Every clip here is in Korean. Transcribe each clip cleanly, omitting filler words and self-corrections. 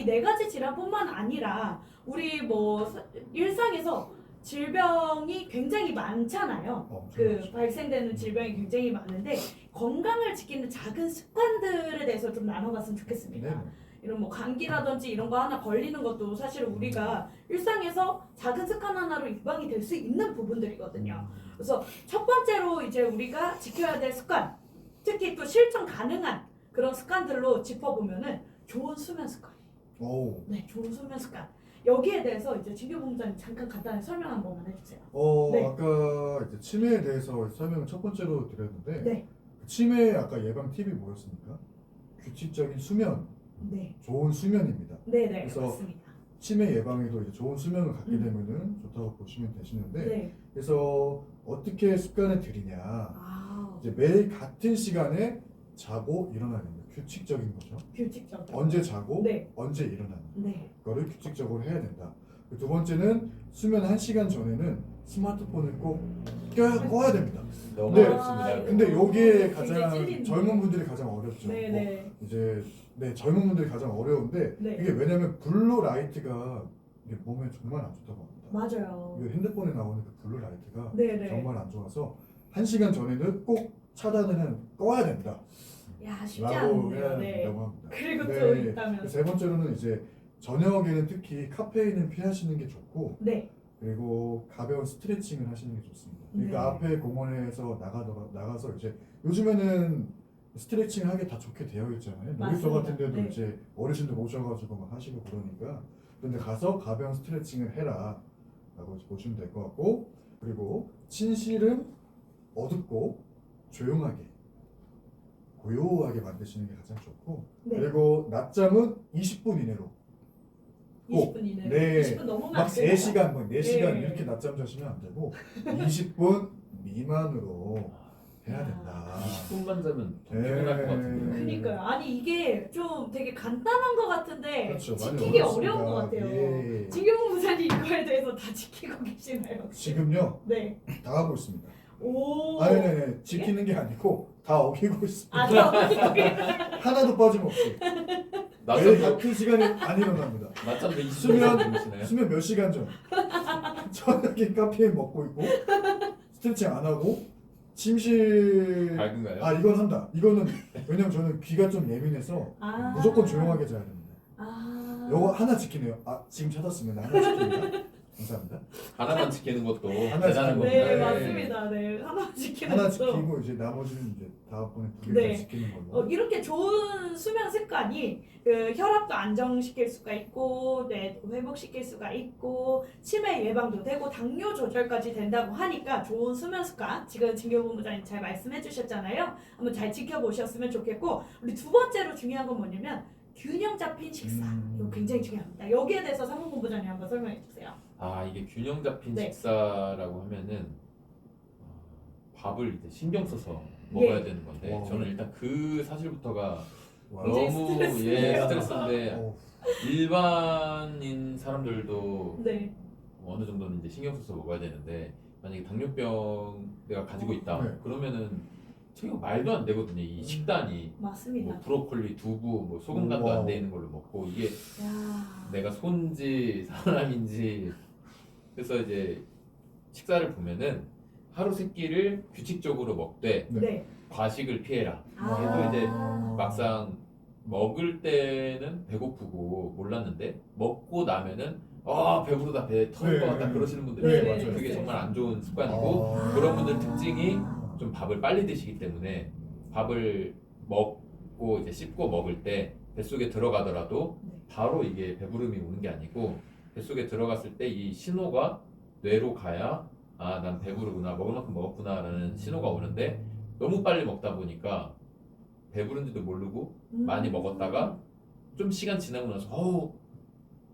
이 네 가지 질환뿐만 아니라 우리 뭐 일상에서 질병이 굉장히 많잖아요. 그 발생되는 질병이 굉장히 많은데 건강을 지키는 작은 습관들에 대해서 좀 나눠봤으면 좋겠습니다. 네. 이런 뭐 감기라든지 이런 거 하나 걸리는 것도 사실 우리가 일상에서 작은 습관 하나로 유방이 될 수 있는 부분들이거든요. 그래서 첫 번째로 이제 우리가 지켜야 될 습관, 특히 또 실천 가능한 그런 습관들로 짚어보면은 좋은 수면 습관. 오. 네, 좋은 수면 습관. 여기에 대해서 이제 진규 본부장님 잠깐 간단히 설명 한 번만 해주세요. 네. 아까 이제 치매에 대해서 설명을 첫 번째로 드렸는데 네, 치매 아까 예방 팁이 뭐였습니까? 규칙적인 수면, 네, 좋은 수면입니다. 네, 네, 그래서 맞습니다. 치매 예방에도 이제 좋은 수면을 갖게 되면은 좋다고 보시면 되시는데 네, 그래서 어떻게 습관을 들이냐 아, 이제 매일 같은 시간에 자고 일어나는 거 규칙적인 거죠. 규칙적으로. 언제 자고 네, 언제 일어나는 네, 거를 규칙적으로 해야 된다. 두 번째는 수면 1시간 전에는 스마트폰을 꼭 꺼야 됩니다. 너무 네. 어렵습니다. 아, 근데 요게 굉장히 가장 찔리는데. 젊은 분들이 가장 어렵죠. 네, 뭐 네, 이제 젊은 분들이 가장 어려운데 네. 이게 왜냐면 블루 라이트가 이게 몸에 정말 안 좋다고 합니다. 맞아요. 이게 핸드폰에 나오는 그 블루 라이트가 네, 네. 정말 안 좋아서 1시간 전에는 꼭 차단을 꺼야 된다. 야, 쉽지 라고 해야 않네요. 네. 된다고 합니다. 그리고 또 네. 있다면. 세 번째로는 이제 저녁에는 특히 카페인은 피하시는 게 좋고 네, 그리고 가벼운 스트레칭을 하시는 게 좋습니다. 그러니까 네. 앞에 공원에서 나가서 이제 요즘에는 스트레칭 하기 다 좋게 되어 있잖아요. 놀이터 맞습니다. 같은 데도 네. 이제 어르신들 모셔가지고 막 하시고 그러니까 그런데 가서 가벼운 스트레칭을 해라 라고 보시면 될 것 같고 그리고 침실은 어둡고 조용하게 고요하게 만드시는 게 가장 좋고 네. 그리고 낮잠은 20분 이내로 20분 이내로. 네. 20분 넘으면 막 안 돼요. 3시간, 뭐 4시간 네. 이렇게 낮잠 자시면 안 되고 20분 미만으로 해야 된다. 20분만 자면 더 네. 피곤할 것 같은데요. 그러니까요. 아니 이게 좀 되게 간단한 것 같은데 그렇죠. 많이 지키기 어렵습니다. 어려운 것 같아요. 예. 진경훈 부사님 이거에 대해서 다 지키고 계시나요? 혹시? 지금요 네. 다 하고 있습니다. 오. 아니 지키는 게 아니고 다 어기고 있습니다. 아, 저 하나도 빠짐없이 매일 같은 시간에 안 일어납니다. 낮잠도 20분 수면 주무시나요? 수면 몇 시간 전 저녁에 카페인 먹고 있고 스트레칭 안 하고 침실 밝은가요? 아 이건 한다. 이거는 왜냐면 저는 귀가 좀 예민해서 아. 무조건 조용하게 자야 됩니다. 아. 요거 하나 지키네요. 아 지금 찾았습니다. 하나 지킵니다. 감사합니다. 하나만 지키는 것도 하나 대단한 지키고. 겁니다. 네, 네. 맞습니다. 네. 하나 지키는 하나 것도. 지키고 이제 나머지는 이제 다음번에 두 네. 개 지키는 걸로. 이렇게 좋은 수면 습관이 그 혈압도 안정시킬 수가 있고, 네, 또 회복시킬 수가 있고, 치매 예방도 되고, 당뇨 조절까지 된다고 하니까 좋은 수면 습관, 지금 진교 본부장님 잘 말씀해 주셨잖아요. 한번 잘 지켜보셨으면 좋겠고, 우리 두 번째로 중요한 건 뭐냐면, 균형 잡힌 식사. 이거 굉장히 중요합니다. 여기에 대해서 사무본부장님 한번 설명해 주세요. 아 이게 균형 잡힌 네. 식사라고 하면은 밥을 이제 신경 써서 먹어야 되는 건데 와. 저는 일단 그 사실부터가 와. 이제 너무 스트레스예요. 스트레스인데 어, 일반인 사람들도 네. 어느 정도는 이제 신경 써서 먹어야 되는데 만약에 당뇨병 내가 가지고 있다 네. 그러면은 제가 말도 안 되거든요. 이 식단이 맞습니다. 뭐 브로콜리, 두부, 뭐 소금간도 우와. 안 돼 있는 걸로 먹고 이게 야. 내가 손지 사람인지 그래서 이제 식사를 보면은 하루 세 끼를 규칙적으로 먹되 네. 과식을 피해라. 아. 그래도 이제 막상 먹을 때는 배고프고 몰랐는데 먹고 나면은 배부르다 배 터질 네, 것 같다 네. 그러시는 분들이 네, 있어요. 맞아요. 그게 정말 안 좋은 습관이고 아. 그런 분들 특징이 좀 밥을 빨리 드시기 때문에 밥을 먹고 이제 씹고 먹을 때 뱃속에 들어가더라도 네. 바로 이게 배부름이 오는 게 아니고 뱃속에 들어갔을 때 이 신호가 뇌로 가야 아 난 배부르구나 먹을 만큼 먹었구나라는 신호가 오는데 너무 빨리 먹다 보니까 배부른지도 모르고 많이 먹었다가 좀 시간 지나고 나서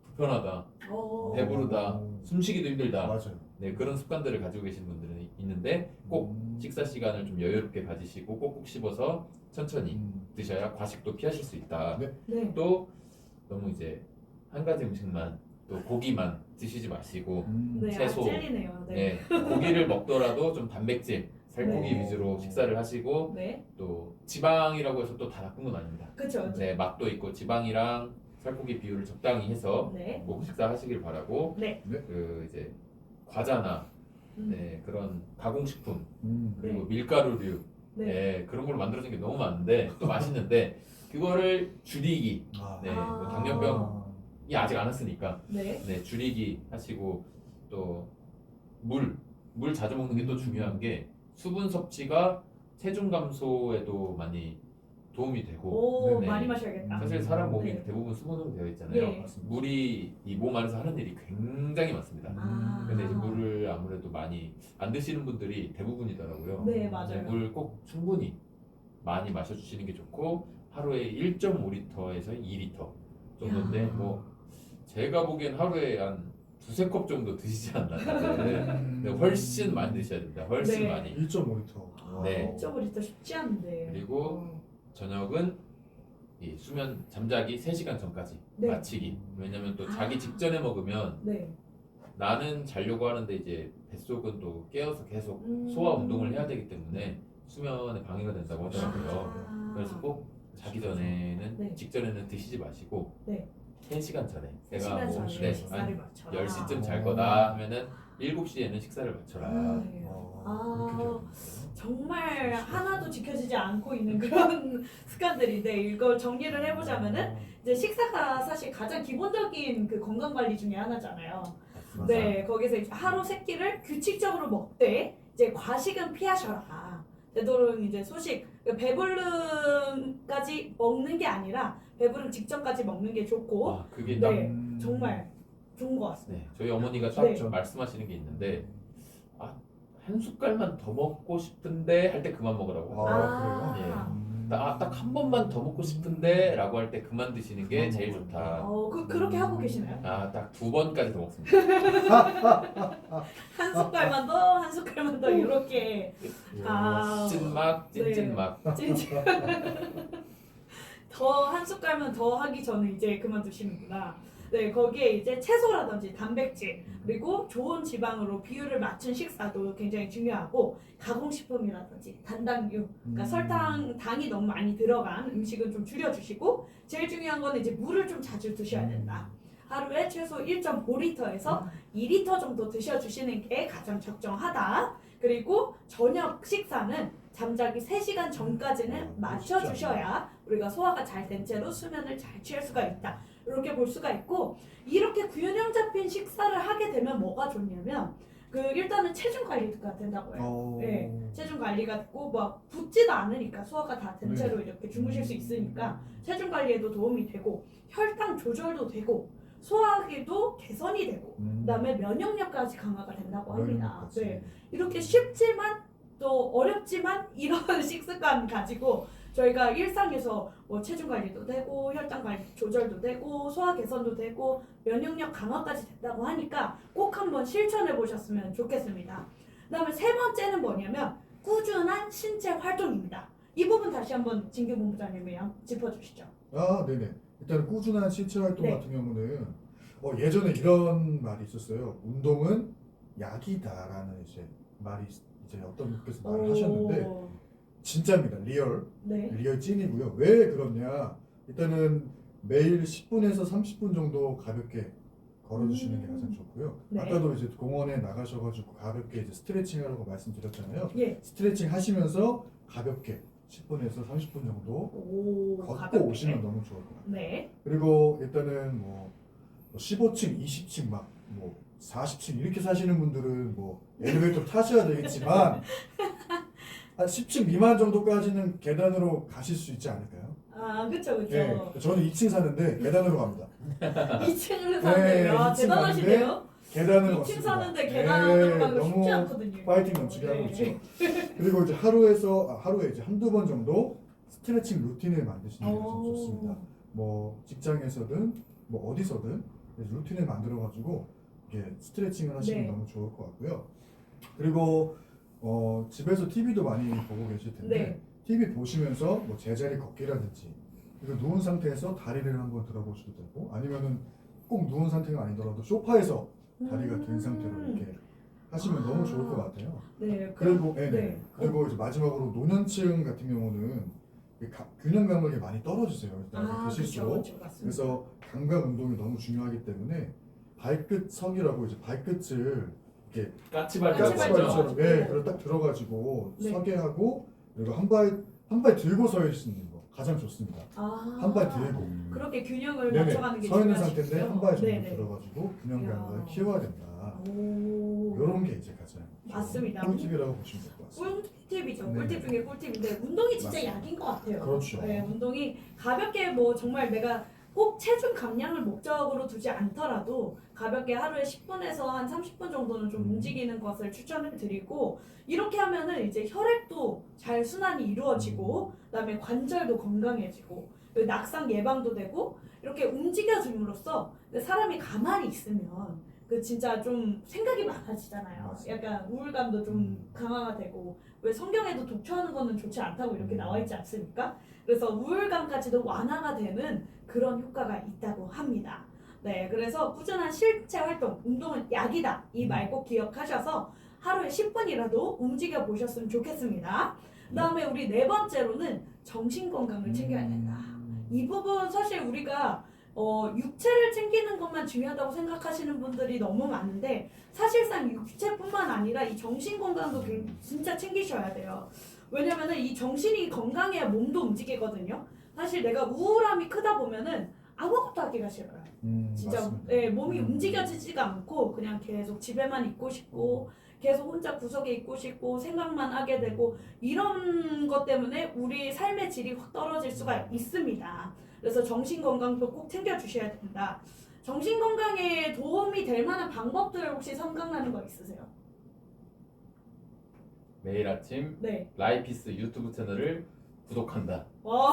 불편하다 배부르다 숨쉬기도 힘들다 맞아요. 네 그런 습관들을 가지고 계신 분들은 있는데 꼭 식사 시간을 좀 여유롭게 가지시고 꼭꼭 씹어서 천천히 드셔야 과식도 피하실 수 있다. 네. 네. 또 너무 이제 한 가지 음식만 또 고기만 드시지 마시고 네. 채소, 아, 찔리네요. 네. 네, 고기를 먹더라도 좀 단백질, 살코기 네. 위주로 식사를 하시고 네. 또 지방이라고 해서 또 다 나쁜 건 아닙니다. 그렇죠. 네, 맛도 있고 지방이랑 살코기 비율을 적당히 해서 네. 뭐 식사 하시길 바라고 네. 그 이제 과자나 음. 네, 그런 가공식품 그리고 네. 밀가루류 네. 네, 그런 걸로 만들어진 게 너무 많은데 또 맛있는데 그거를 줄이기 아. 네, 아. 뭐 당뇨병이 아직 안 왔으니까 네. 네, 줄이기 하시고 또 물 자주 먹는 게 또 중요한 게 수분 섭취가 체중 감소에도 많이 도움이 되고 오, 네. 많이 마셔야겠다. 사실 사람 몸이 네. 대부분 수분으로 되어 있잖아요. 예. 맞습니다. 물이 이 몸 안에서 하는 일이 굉장히 많습니다. 아. 근데 이제 물을 아무래도 많이 안 드시는 분들이 대부분이더라고요. 네, 맞아요. 물 꼭 충분히 많이 마셔주시는 게 좋고 하루에 1.5리터에서 2리터 정도인데 야. 뭐 제가 보기엔 하루에 한 두세 컵 정도 드시지 않나 다들. 근데 훨씬 많이 드셔야 됩니다. 훨씬 네. 많이. 1.5리터. 네. 1.5리터 쉽지 않은데. 그리고 어. 저녁은 이 수면 잠자기 3시간 전까지 네. 마치기. 왜냐면 또 아. 자기 직전에 먹으면 네. 나는 자려고 하는데 이제 뱃속은 또 깨어서 계속 소화 운동을 해야 되기 때문에 수면에 방해가 된다고 하더라고요. 아. 그래서 꼭 자기 전에는 네. 직전에는 드시지 마시고 네. 3시간 전에 3시간 뭐 전에 네, 식사를 한 맞춰라. 10시쯤 잘 거다 하면은 7시에는 식사를 마쳐라. 네. 그렇게 돼야 되는데요. 정말 하나도 지켜지지 않고 있는 그런 습관들인데 이걸 정리를 해보자면은 이제 식사가 사실 가장 기본적인 그 건강 관리 중에 하나잖아요. 맞습니다. 네, 거기서 이제 하루 세 끼를 규칙적으로 먹되 이제 과식은 피하셔라. 되도록 이제 소식, 배부름까지 먹는 게 아니라 배부름 직전까지 먹는 게 좋고, 와, 그게 딱 네, 정말 좋은 것 같습니다. 네, 저희 어머니가 딱 네. 말씀하시는 게 있는데 한 숟갈만 더 먹고 싶은데 할 때 그만 먹으라고 하더라고요. 그래요? 딱 한 번만 더 먹고 싶은데 라고 할 때 그만 드시는 게 제일 좋다. 그렇게 하고 계시나요? 딱 2번까지 더 먹습니다. 한 숟갈만 더, 한 숟갈만 더 이렇게 아. 찐막, 찐찐막. 진짜 더 한 숟갈만 더 하기 전에 이제 그만두시는구나. 네, 거기에 이제 채소라든지 단백질 그리고 좋은 지방으로 비율을 맞춘 식사도 굉장히 중요하고 가공식품이라든지 단당류, 그러니까 설탕, 당이 너무 많이 들어간 음식은 좀 줄여주시고 제일 중요한 건 이제 물을 좀 자주 드셔야 된다. 하루에 최소 1.5리터에서 2리터 정도 드셔주시는 게 가장 적정하다. 그리고 저녁 식사는 잠자기 3시간 전까지는 맞춰주셔야 우리가 소화가 잘 된 채로 수면을 잘 취할 수가 있다. 이렇게 볼 수가 있고 이렇게 균형 잡힌 식사를 하게 되면 뭐가 좋냐면 그 일단은 체중 관리가 된다고 해요. 네, 체중 관리가 되고 뭐 붓지도 않으니까 소화가 다 된 채로 이렇게 주무실 수 있으니까 체중 관리에도 도움이 되고 혈당 조절도 되고 소화기도 개선이 되고 그다음에 면역력까지 강화가 된다고 합니다. 네, 이렇게 쉽지만 또 어렵지만 이런 식습관 가지고 저희가 일상에서 뭐 체중 관리도 되고 혈당 관리 조절도 되고 소화 개선도 되고 면역력 강화까지 된다고 하니까 꼭 한번 실천해 보셨으면 좋겠습니다. 그다음에 세 번째는 뭐냐면 꾸준한 신체 활동입니다. 이 부분 다시 한번 진규 본부장님이 짚어주시죠. 네네. 일단 꾸준한 신체 활동 네. 같은 경우는 예전에 이런 말이 있었어요. 운동은 약이다라는 이제 말이 이제 어떤 분께서 말을 하셨는데 진짜입니다. 네. 리얼 찐이고요. 왜 그러냐? 일단은 매일 10분에서 30분 정도 가볍게 걸어주시는 게 가장 좋고요. 네. 아까도 이제 공원에 나가셔가지고 가볍게 이제 스트레칭 하라고 말씀드렸잖아요. 예. 스트레칭 하시면서 가볍게 10분에서 30분 정도 걷고 가볍게. 오시면 너무 좋을 것 같아요. 네. 그리고 일단은 뭐 15층, 20층 막 뭐 40층 이렇게 사시는 분들은 뭐 엘리베이터 타셔야 되겠지만 한 10층 미만 정도까지는 계단으로 가실 수 있지 않을까요? 그쵸. 네, 저는 2층 사는데 계단으로 갑니다. 2층을 사는데 네, 2층 대단하시네요. 계단으로 2층 걷습니다. 사는데 계단으로 가는 거 쉽지 너무 않거든요. 파이팅 넘치게 하고 있죠. 그리고 이제 하루에 이제 한두 번 정도 스트레칭 루틴을 만드시는 게 좀 좋습니다. 뭐 직장에서든 뭐 어디서든 루틴을 만들어 가지고 이렇게 스트레칭을 하시면 네. 너무 좋을 것 같고요. 그리고 집에서 TV도 많이 보고 계실 텐데 네. TV 보시면서 뭐 제자리 걷기라든지 그리고 누운 상태에서 다리를 한번 들어보셔도 되고 아니면은 꼭 누운 상태가 아니더라도 소파에서 다리가 든 상태로 이렇게 하시면 너무 좋을 것 같아요. 네. 그리고 네. 그리고 이제 마지막으로 노년층 같은 경우는 균형 감각이 많이 떨어지세요. 나이 아, 드실수록. 그렇죠, 맞습니다. 그래서 감각 운동이 너무 중요하기 때문에 발끝석이라고 이제 발끝을 이렇게 까치발이라고 까치발처럼. 하죠. 까치발처럼 예, 그걸 딱 들어가지고 네. 서게 하고 그리고 한 발 들고 서 있는 거 가장 좋습니다. 아, 한 발 들고. 그렇게 균형을 네네. 맞춰가는 게 서 있는 중요하시죠? 상태인데 한 발 정도 네네. 들어가지고 균형 이야. 감각을 키워야 된다. 오, 이런 게 이제 가장 맞습니다. 꿀팁이라고 보시면 될 것 같습니다. 꿀팁이죠. 네. 꿀팁 중에 꿀팁인데 운동이 진짜 맞습니다. 약인 것 같아요. 그렇죠. 네, 운동이 가볍게 뭐 정말 내가 꼭 체중 감량을 목적으로 두지 않더라도 가볍게 하루에 10분에서 한 30분 정도는 좀 움직이는 것을 추천을 드리고 이렇게 하면은 이제 혈액도 잘 순환이 이루어지고 그다음에 관절도 건강해지고 낙상 예방도 되고 이렇게 움직여줌으로써 사람이 가만히 있으면 그 진짜 좀 생각이 많아지잖아요. 맞습니다. 약간 우울감도 좀 강화가 되고 왜 성경에도 독처하는 거는 좋지 않다고 이렇게 나와 있지 않습니까? 그래서 우울감까지도 완화가 되는 그런 효과가 있다고 합니다. 네, 그래서 꾸준한 실체 활동, 운동은 약이다. 이 말 꼭 기억하셔서 하루에 10분이라도 움직여 보셨으면 좋겠습니다. 그다음에 우리 네 번째로는 정신 건강을 챙겨야 된다. 이 부분 사실 우리가 육체를 챙기는 것만 중요하다고 생각하시는 분들이 너무 많은데 사실상 육체뿐만 아니라 이 정신 건강도 진짜 챙기셔야 돼요. 왜냐면은 이 정신이 건강해야 몸도 움직이거든요. 사실 내가 우울함이 크다 보면은 아무것도 하기가 싫어요. 진짜 맞습니다. 네, 몸이 움직여지지가 않고 그냥 계속 집에만 있고 싶고 계속 혼자 구석에 있고 싶고 생각만 하게 되고 이런 것 때문에 우리 삶의 질이 확 떨어질 수가 있습니다. 그래서 정신 건강도 꼭 챙겨 주셔야 된다. 정신 건강에 도움이 될 만한 방법들 혹시 생각나는 거 있으세요? 매일 아침 네. 라이피스 유튜브 채널을 구독한다. 와.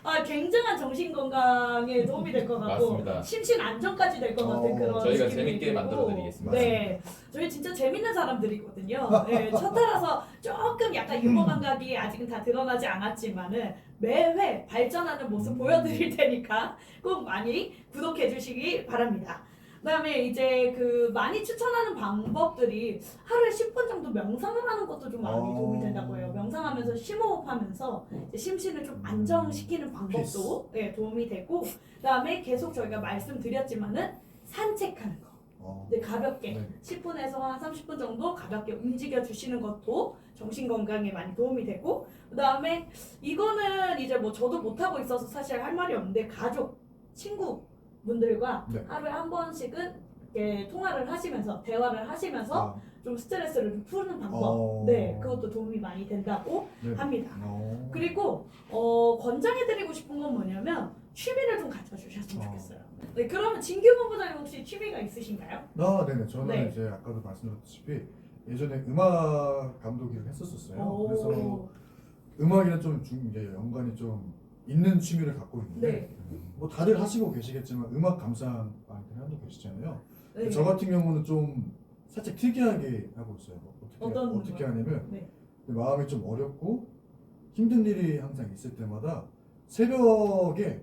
아, 굉장한 정신 건강에 도움이 될 것 같고 맞습니다. 심신 안정까지 될 것 같은 그런 저희가 느낌이 재밌게 들고. 만들어드리겠습니다. 네, 저희 진짜 재밌는 사람들이거든요. 네, 첫 타라서 조금 약간 유머 감각이 아직은 다 드러나지 않았지만은 매회 발전하는 모습 보여드릴 테니까 꼭 많이 구독해 주시기 바랍니다. 그다음에 이제 그 많이 추천하는 방법들이 하루에 10분 정도 명상을 하는 것도 좀 많이 도움이 된다고 해요. 명상하면서 심호흡하면서 이제 심신을 좀 안정시키는 방법도 네, 도움이 되고 그다음에 계속 저희가 말씀드렸지만은 산책하는 거. 네, 가볍게 네. 10분에서 한 30분 정도 가볍게 움직여 주시는 것도 정신 건강에 많이 도움이 되고 그다음에 이거는 이제 뭐 저도 못 하고 있어서 사실 할 말이 없는데 가족, 친구 분들과 네. 하루에 한 번씩은 이렇게 통화를 하시면서 대화를 하시면서 좀 스트레스를 좀 푸는 방법 네 그것도 도움이 많이 된다고 네. 합니다. 어. 그리고 권장해드리고 싶은 건 뭐냐면 취미를 좀 가져주셨으면 좋겠어요. 네, 그러면 진규 본부장님 혹시 취미가 있으신가요? 네네. 저는 네. 이제 아까도 말씀드렸다시피 예전에 음악 감독 일을 했었어요. 그래서 음악이랑 좀 이제 연관이 좀 있는 취미를 갖고 있는데 네. 뭐 다들 하시고 계시겠지만 음악 감상 많이들 하고 계시잖아요. 네. 저 같은 경우는 좀 살짝 특이하게 하고 있어요. 어떻게 거요? 하냐면 네. 마음이 좀 어렵고 힘든 일이 항상 있을 때마다 새벽에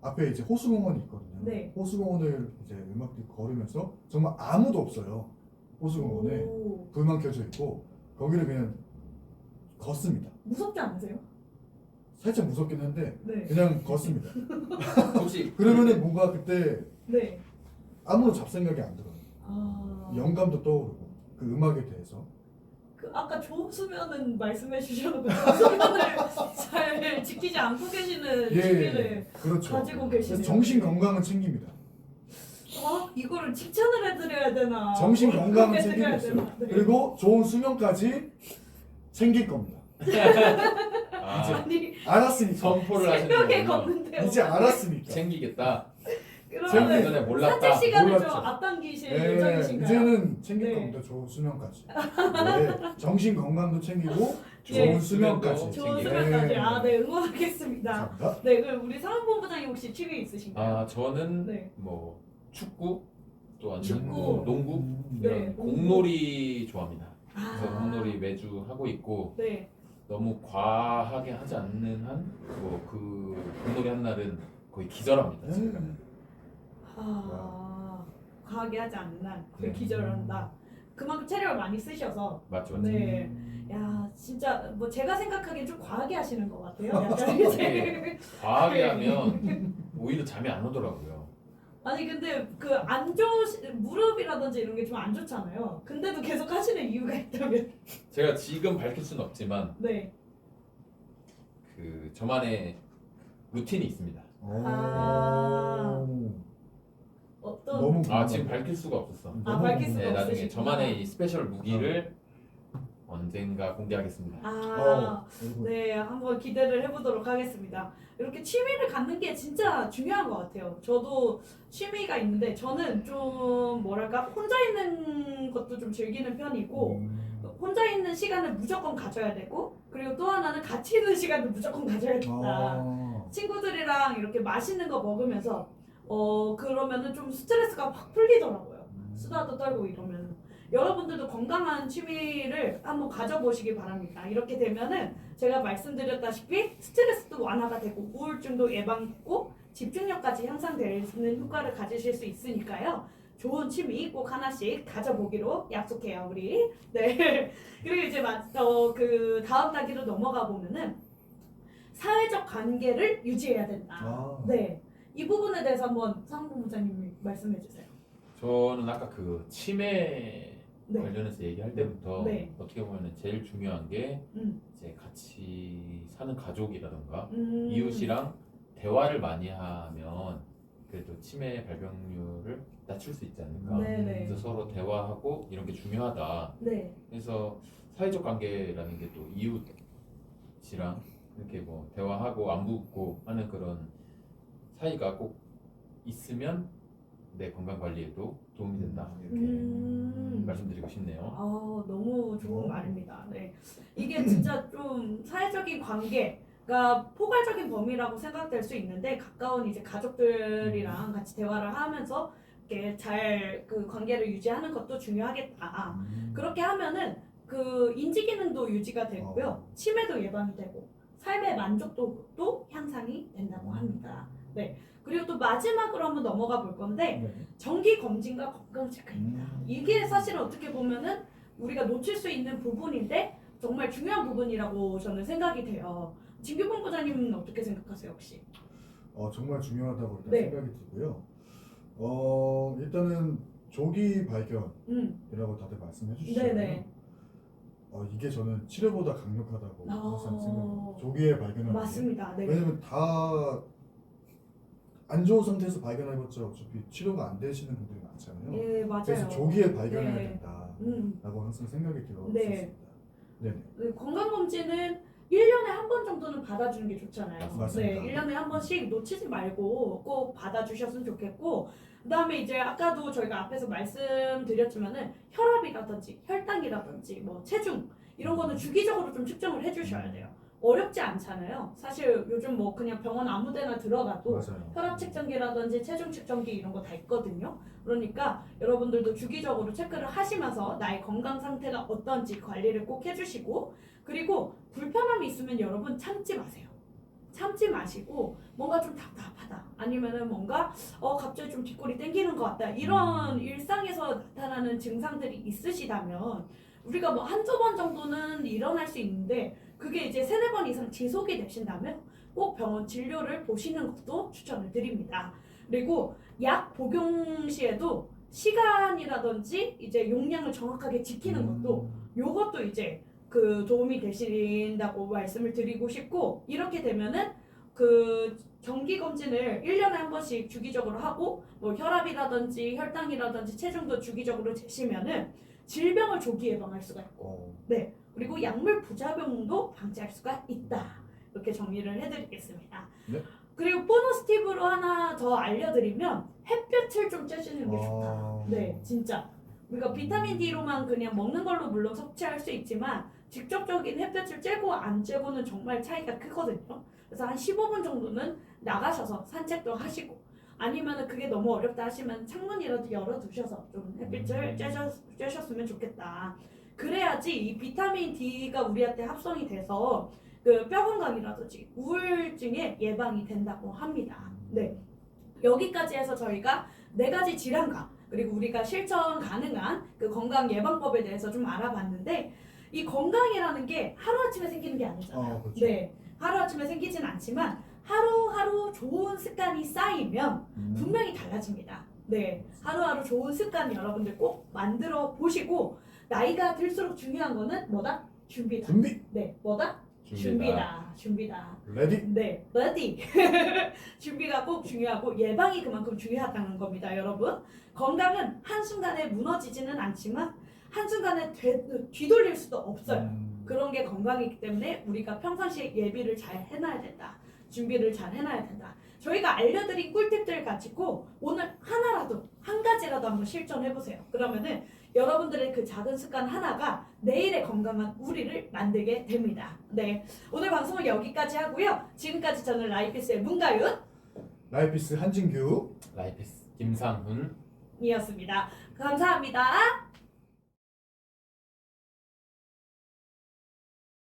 앞에 이제 호수공원이 있거든요. 네. 호수공원을 이제 음악 듣고 걸으면서 정말 아무도 없어요. 호수공원에 오, 불만 켜져 있고 거기를 그냥 걷습니다. 무섭지 않으세요? 살짝 무섭긴 한데 네. 그냥 걷습니다. 혹시 그러면은 뭔가 그때 네. 아무런 잡생각이 안 들어요. 아. 영감도 떠오르고 그 음악에 대해서. 그 아까 좋은 수면은 말씀해 주셨는데 수면을 잘 지키지 않고 계시는 취미를 그렇죠. 가지고 계시네요. 그래서 정신 건강은 챙깁니다. 이거를 칭찬을 해드려야 되나? 정신 건강은 해드려야 챙기고 있어요. 되나? 네. 그리고 좋은 수면까지 챙길 겁니다. 아, 아니 알았으니까. 선포를 새벽에 하시는군요. 걷는데요. 이제 알았으니까. 챙기겠다. 그러면 전에 몰랐다. 산책 시간을 몰랐죠. 좀 앞당기실 네, 예정이신가요? 이제는 챙길 네. 겁니다. 좋은 수면까지. 네, 정신 건강도 챙기고 좋은 예. 수면까지. 좋은 챙기게. 수면까지 네 응원하겠습니다. 감사합니다. 네 그럼 우리 상원본부장님 혹시 취미 있으신가요? 아, 저는 네. 뭐 축구 또 아니면 축구. 뭐 농구 네, 이런 농구. 공놀이 좋아합니다. 그래서 아. 공놀이 매주 하고 있고 네. 너무 과하게 하지 않는 한 뭐 그 공놀이 한 날은 거의 기절합니다. 제가. 과하게 하지 않는 한 거의 네. 기절한다. 그만큼 체력을 많이 쓰셔서 맞죠, 맞죠. 네. 야 진짜 뭐 제가 생각하기엔 좀 과하게 하시는 것 같아요. 약간 이게 이제. 과하게 하면 오히려 잠이 안 오더라고요. 아니 근데 그 안 무릎이라든지 이런 게 좀 안 좋잖아요. 근데도 계속 하시는 이유가 있다면. 제가 지금 밝힐 수는 없지만 네. 그 저만의 루틴이 있습니다. 아. 어떤 너무 아 지금 밝힐 수가 없었어. 아, 밝힐 수가 네, 나중에 없으시구나. 저만의 이 스페셜 무기를 언젠가 공개하겠습니다. 아, 네, 한번 기대를 해보도록 하겠습니다. 이렇게 취미를 갖는 게 진짜 중요한 것 같아요. 저도 취미가 있는데 저는 좀 뭐랄까 혼자 있는 것도 좀 즐기는 편이고 혼자 있는 시간을 무조건 가져야 되고 그리고 또 하나는 같이 있는 시간도 무조건 가져야겠다. 친구들이랑 이렇게 맛있는 거 먹으면서 그러면은 좀 스트레스가 확 풀리더라고요. 수다도 떨고 이러면. 여러분들도 건강한 취미를 한번 가져보시기 바랍니다. 이렇게 되면은 제가 말씀드렸다시피 스트레스도 완화가 되고 우울증도 예방되고 집중력까지 향상되는 효과를 가지실 수 있으니까요. 좋은 취미 꼭 하나씩 가져보기로 약속해요, 우리. 네. 그리고 이제 그 다음 단계로 넘어가 보면은 사회적 관계를 유지해야 된다. 네. 이 부분에 대해서 한번 상무부장님이 말씀해 주세요. 저는 아까 그 치매 네. 관련해서 얘기할 때부터 네. 어떻게 보면 제일 중요한 게 음. 이제 같이 사는 가족이라던가 이웃이랑 대화를 많이 하면 그래도 치매 발병률을 낮출 수 있지 않을까. 네네. 그래서 서로 대화하고 이런 게 중요하다. 네. 그래서 사회적 관계라는 게 또 이웃이랑 이렇게 뭐 대화하고 안부 묻고 하는 그런 사이가 꼭 있으면 내 건강 관리에도 도움이 된다. 이렇게 말씀드리고 싶네요. 아, 너무 좋은 말입니다. 네. 이게 진짜 좀 사회적인 관계가 포괄적인 범위라고 생각될 수 있는데 가까운 이제 가족들이랑 같이 대화를 하면서 이렇게 잘 그 관계를 유지하는 것도 중요하겠다. 그렇게 하면은 그 인지 기능도 유지가 되고요. 치매도 예방이 되고 삶의 만족도도 향상이 된다고 합니다. 네. 그리고 또 마지막으로 한번 넘어가 볼 건데 정기 검진과 건강 체크입니다. 이게 사실은 어떻게 보면은 우리가 놓칠 수 있는 부분인데 정말 중요한 부분이라고 저는 생각이 돼요. 진규봉 부장님은 어떻게 생각하세요, 혹시? 정말 중요하다고 일단 네. 생각이 들고요. 일단은 조기 발견이라고 다들 말씀해 주시잖아요. 네네. 이게 저는 치료보다 강력하다고 항상 생각해요. 조기에 발견하는 게. 맞습니다. 네. 왜냐면 다 안 좋은 상태에서 발견해봤자 어차피 치료가 안 되시는 분들이 많잖아요. 예, 맞아요. 그래서 조기에 발견해야 네. 된다라고 항상 생각이 들었습니다. 네. 네네. 네, 건강검진은 1년에 한 번 정도는 받아주는 게 좋잖아요. 맞습니다. 네, 1년에 한 번씩 놓치지 말고 꼭 받아주셨으면 좋겠고 그 다음에 이제 아까도 저희가 앞에서 말씀드렸지만은 혈압이라든지 혈당이라든지 뭐 체중 이런 거는 주기적으로 좀 측정을 해주셔야 돼요. 어렵지 않잖아요. 사실 요즘 뭐 그냥 병원 아무 데나 들어가도 맞아요. 혈압 측정기라든지 체중 측정기 이런 거 다 있거든요. 그러니까 여러분들도 주기적으로 체크를 하시면서 나의 건강 상태가 어떤지 관리를 꼭 해주시고 그리고 불편함이 있으면 여러분 참지 마세요. 참지 마시고 뭔가 좀 답답하다 아니면은 뭔가 갑자기 좀 뒷골이 땡기는 것 같다 이런 일상에서 나타나는 증상들이 있으시다면 우리가 뭐 한두 번 정도는 일어날 수 있는데 그게 이제 3-4번 이상 지속이 되신다면 꼭 병원 진료를 보시는 것도 추천을 드립니다. 그리고 약 복용 시에도 시간이라든지 이제 용량을 정확하게 지키는 것도 요것도 이제 그 도움이 되신다고 말씀을 드리고 싶고 이렇게 되면은 그 정기 검진을 1년에 한 번씩 주기적으로 하고 뭐 혈압이라든지 혈당이라든지 체중도 주기적으로 재시면은 질병을 조기 예방할 수가 있고 네 그리고 약물 부작용도 방지할 수가 있다 이렇게 정리를 해드리겠습니다. 네. 그리고 보너스 팁으로 하나 더 알려드리면 햇볕을 좀 쬐시는 게 좋다. 네 진짜 우리가 비타민 D로만 그냥 먹는 걸로 물론 섭취할 수 있지만 직접적인 햇볕을 쬐고 안 쬐고는 정말 차이가 크거든요. 그래서 한 15분 정도는 나가셔서 산책도 하시고 아니면 그게 너무 어렵다 하시면 창문이라도 열어두셔서 좀 햇빛을 쬐셨으면 좋겠다. 그래야지 이 비타민 D가 우리한테 합성이 돼서 그 뼈 건강이라든지 우울증의 예방이 된다고 합니다. 네, 여기까지 해서 저희가 4가지 질환과 그리고 우리가 실천 가능한 그 건강 예방법에 대해서 좀 알아봤는데 이 건강이라는 게 하루아침에 생기는 게 아니잖아요. 그렇죠. 네, 하루아침에 생기진 않지만 하루하루 좋은 습관이 쌓이면 분명히 달라집니다. 네, 하루하루 좋은 습관 여러분들 꼭 만들어 보시고 나이가 들수록 중요한 거는 뭐다? 준비다. 준비. 네, 뭐다? 준비다. 레디. 네, ready. 준비가 꼭 중요하고 예방이 그만큼 중요하다는 겁니다, 여러분. 건강은 한순간에 무너지지는 않지만 한순간에 뒤돌릴 수도 없어요. 그런 게 건강이기 때문에 우리가 평상시에 예비를 잘 해놔야 된다. 준비를 잘 해놔야 된다. 저희가 알려드린 꿀팁들 가지고 오늘 하나라도 한 가지라도 한번 실천해보세요. 그러면은 여러분들의 그 작은 습관 하나가 내일의 건강한 우리를 만들게 됩니다. 네, 오늘 방송은 여기까지 하고요. 지금까지 저는 라이피스의 문가윤 라이피스 한진규. 라이피스 김상훈 이었습니다. 감사합니다.